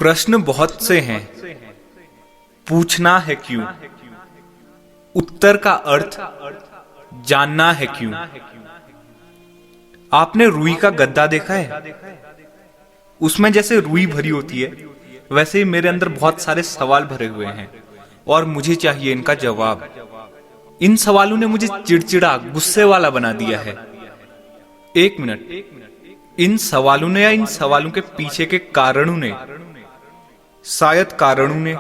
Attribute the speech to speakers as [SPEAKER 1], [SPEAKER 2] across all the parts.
[SPEAKER 1] प्रश्न बहुत से हैं, पूछना है क्यों, उत्तर का अर्थ जानना है क्यों। आपने रुई का गद्दा देखा है? उसमें जैसे रुई भरी होती है, वैसे ही मेरे अंदर बहुत सारे सवाल भरे हुए हैं और मुझे चाहिए इनका जवाब। इन सवालों ने मुझे चिड़चिड़ा, गुस्से वाला बना दिया है। एक मिनट, इन सवालों ने या इन सवालों के पीछे के कारणों ने, शायद कारणों ने,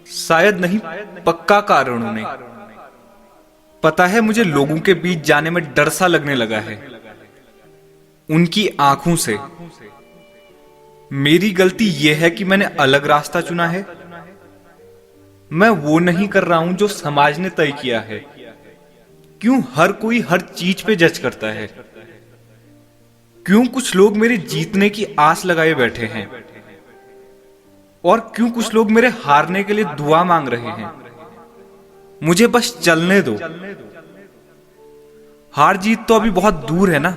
[SPEAKER 1] शायद नहीं, पक्का कारणों ने। पता है, मुझे लोगों के बीच जाने में डर सा लगने लगा है, उनकी आंखों से। मेरी गलती यह है कि मैंने अलग रास्ता चुना है। मैं वो नहीं कर रहा हूं जो समाज ने तय किया है। क्यों हर कोई हर चीज पे जज करता है? क्यों कुछ लोग मेरे जीतने की आस लगाए बैठे हैं और क्यों कुछ लोग मेरे हारने के लिए दुआ मांग रहे हैं? मुझे बस चलने दो। हार जीत तो अभी बहुत दूर है ना।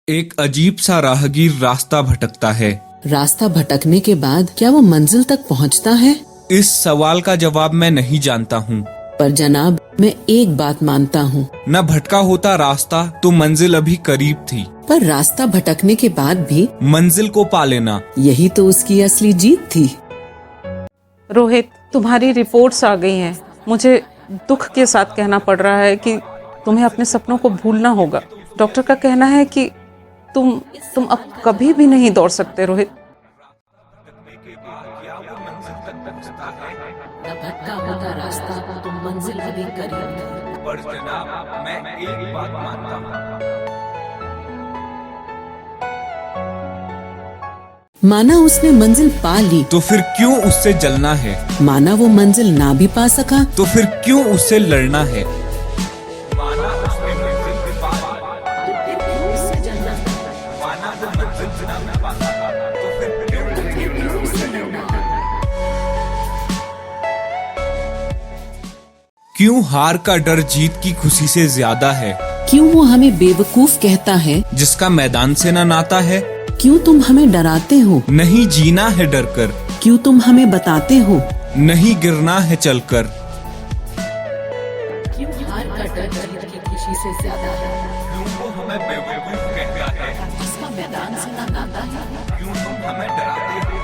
[SPEAKER 1] एक अजीब सा राहगीर रास्ता भटकता है।
[SPEAKER 2] रास्ता भटकने के बाद क्या वो मंजिल तक पहुंचता है?
[SPEAKER 1] इस सवाल का जवाब मैं नहीं जानता हूँ।
[SPEAKER 2] पर जनाब, मैं एक बात मानता हूँ,
[SPEAKER 1] न भटका होता रास्ता तो मंजिल अभी करीब थी।
[SPEAKER 2] पर रास्ता भटकने के बाद भी
[SPEAKER 1] मंजिल को पा लेना,
[SPEAKER 2] यही तो उसकी असली जीत थी।
[SPEAKER 3] रोहित, तुम्हारी रिपोर्ट्स आ गई हैं। मुझे दुख के साथ कहना पड़ रहा है कि तुम्हें अपने सपनों को भूलना होगा। डॉक्टर का कहना है कि तुम अब कभी भी नहीं दौड़ सकते रोहित।
[SPEAKER 2] भटका होता रास्ता तो मंजिल अभी करीब थी।
[SPEAKER 1] पर जनाब, मैं एक बात मानता हूँ।
[SPEAKER 2] माना उसने मंजिल पा ली,
[SPEAKER 1] तो फिर क्यों उससे जलना है?
[SPEAKER 2] माना वो मंजिल ना भी पा सका,
[SPEAKER 1] तो फिर क्यों उससे लड़ना है? क्यों हार का डर जीत की खुशी से ज्यादा है?
[SPEAKER 2] क्यों वो हमें बेवकूफ कहता है
[SPEAKER 1] जिसका मैदान से ना नाता है?
[SPEAKER 2] क्यों तुम हमें डराते हो?
[SPEAKER 1] नहीं जीना है डर कर।
[SPEAKER 2] क्यों तुम हमें बताते हो
[SPEAKER 1] नहीं गिरना है चलकर?
[SPEAKER 2] क्यों हार का डर जीत की खुशी से ज्यादा है?
[SPEAKER 1] क्यों वो हमें बेवकूफ कहता है
[SPEAKER 2] जिसका मैदान से ना नाता है?
[SPEAKER 1] क्यों तुम हमें डराते हो?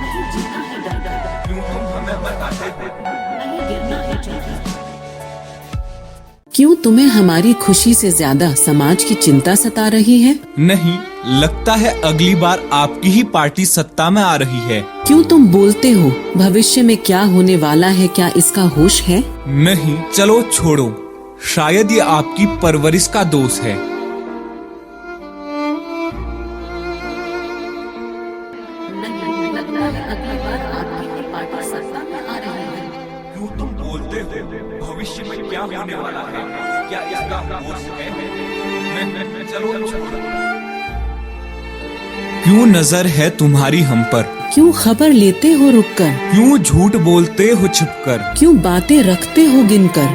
[SPEAKER 2] नहीं जीना है डर कर,
[SPEAKER 1] क्यों तुम हमें बताते हो?
[SPEAKER 2] नहीं गिरना है चलकर। क्यों तुम्हें हमारी खुशी से ज्यादा समाज की चिंता सता रही है?
[SPEAKER 1] नहीं, लगता है अगली बार आपकी ही पार्टी सत्ता में आ रही है।
[SPEAKER 2] क्यों तुम बोलते हो भविष्य में क्या होने वाला है, क्या इसका होश है?
[SPEAKER 1] नहीं, चलो छोड़ो, शायद ये आपकी परवरिश का दोष है।
[SPEAKER 2] नहीं, लगता है अगली बार आपकी ही पार्टी सत्ता में आ रही है।
[SPEAKER 1] क्यों तुम बोलते हो भविष्य में क्या होने वाला है, क्या इसका होश है? चलो छोड़ो। क्यों नजर है तुम्हारी हम पर?
[SPEAKER 2] क्यों खबर लेते हो रुककर?
[SPEAKER 1] क्यों झूठ बोलते हो छिपकर?
[SPEAKER 2] क्यों बातें रखते हो गिनकर?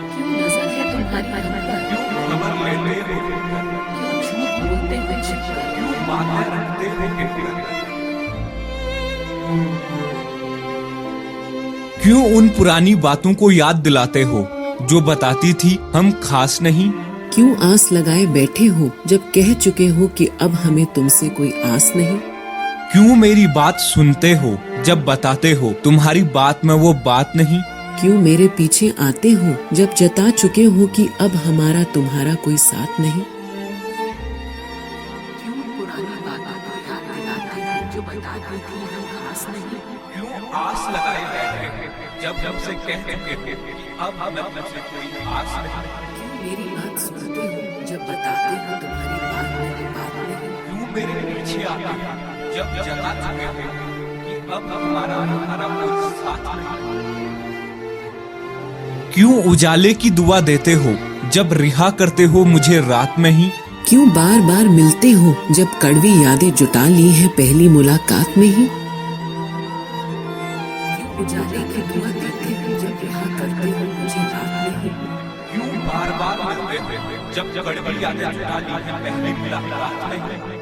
[SPEAKER 2] क्यों नजर है तुम्हारी हम पर?
[SPEAKER 1] क्यों खबर लेते हो?
[SPEAKER 2] क्यों झूठ बोलते हो छिपकर?
[SPEAKER 1] क्यों बातें रखते हो गिनकर? क्यों उन पुरानी बातों को याद दिलाते हो जो बताती थी हम खास नहीं?
[SPEAKER 2] क्यों आस लगाए बैठे हो जब कह चुके हो कि अब हमें तुमसे कोई आस नहीं?
[SPEAKER 1] क्यों मेरी बात सुनते हो जब बताते हो तुम्हारी बात में वो बात नहीं?
[SPEAKER 2] क्यों मेरे पीछे आते हो जब जता चुके हो कि अब हमारा तुम्हारा कोई साथ नहीं? क्यों पुरानी बातों को याद दिलाते हो जो बताती थी हम खास नहीं?
[SPEAKER 1] क्यों आस लगाए बैठे जब से कह चुके हो कि अब हमें तुमसे कोई आस नहीं?
[SPEAKER 2] मेरी बात सुनते हो जब बताते हो तुम्हारी बात में बात नहीं?
[SPEAKER 1] क्यों मेरे पीछे आते हो जब जता चुके हो कि अब हमारा कोई साथ नहीं? क्यों उजाले की दुआ देते हो जब रिहा करते हो मुझे रात में ही?
[SPEAKER 2] क्यों बार बार मिलते हो जब कड़वी यादें जुटा ली हैं पहली मुलाकात में ही? उजाले की दुआ देते हो जब रिहा करते हो मुझे रात में ही?
[SPEAKER 1] क्यों बार बार मिलते हो जब कड़वी यादें जुटा ली हैं पहली मुलाकात में ही?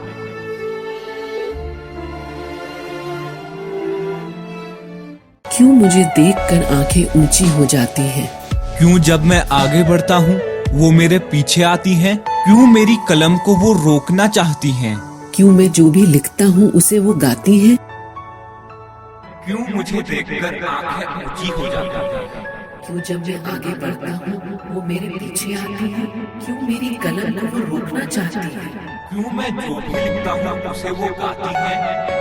[SPEAKER 2] क्यों मुझे देखकर आंखें ऊंची हो जाती हैं?
[SPEAKER 1] क्यों जब मैं आगे बढ़ता हूँ वो मेरे पीछे आती हैं? क्यों मेरी कलम को वो रोकना चाहती हैं?
[SPEAKER 2] क्यों मैं जो भी लिखता हूँ उसे वो गाती हैं?
[SPEAKER 1] क्यों मुझे देखकर आंखें ऊंची हो जाती हैं?
[SPEAKER 2] क्यों जब मैं आगे बढ़ता हूँ वो मेरे पीछे आती है? क्यों मेरी कलम को वो रोकना चाहती है?
[SPEAKER 1] क्यों मैं जो भी लिखता हूँ उसे वो गाती हैं?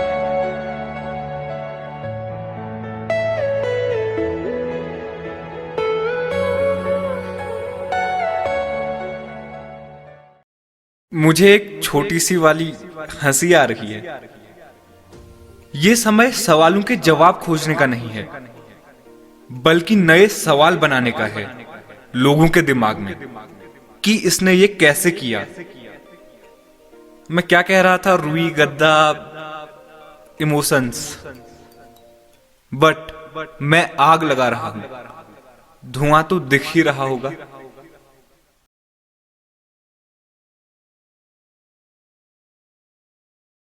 [SPEAKER 1] मुझे एक छोटी सी वाली हंसी आ रही है। ये समय सवालों के जवाब खोजने का नहीं है, बल्कि नए सवाल बनाने का है लोगों के दिमाग में कि इसने ये कैसे किया। मैं क्या कह रहा था? रूई, गद्दा, इमोशंस। बट मैं आग लगा रहा हूं, धुआं तो दिख ही रहा होगा।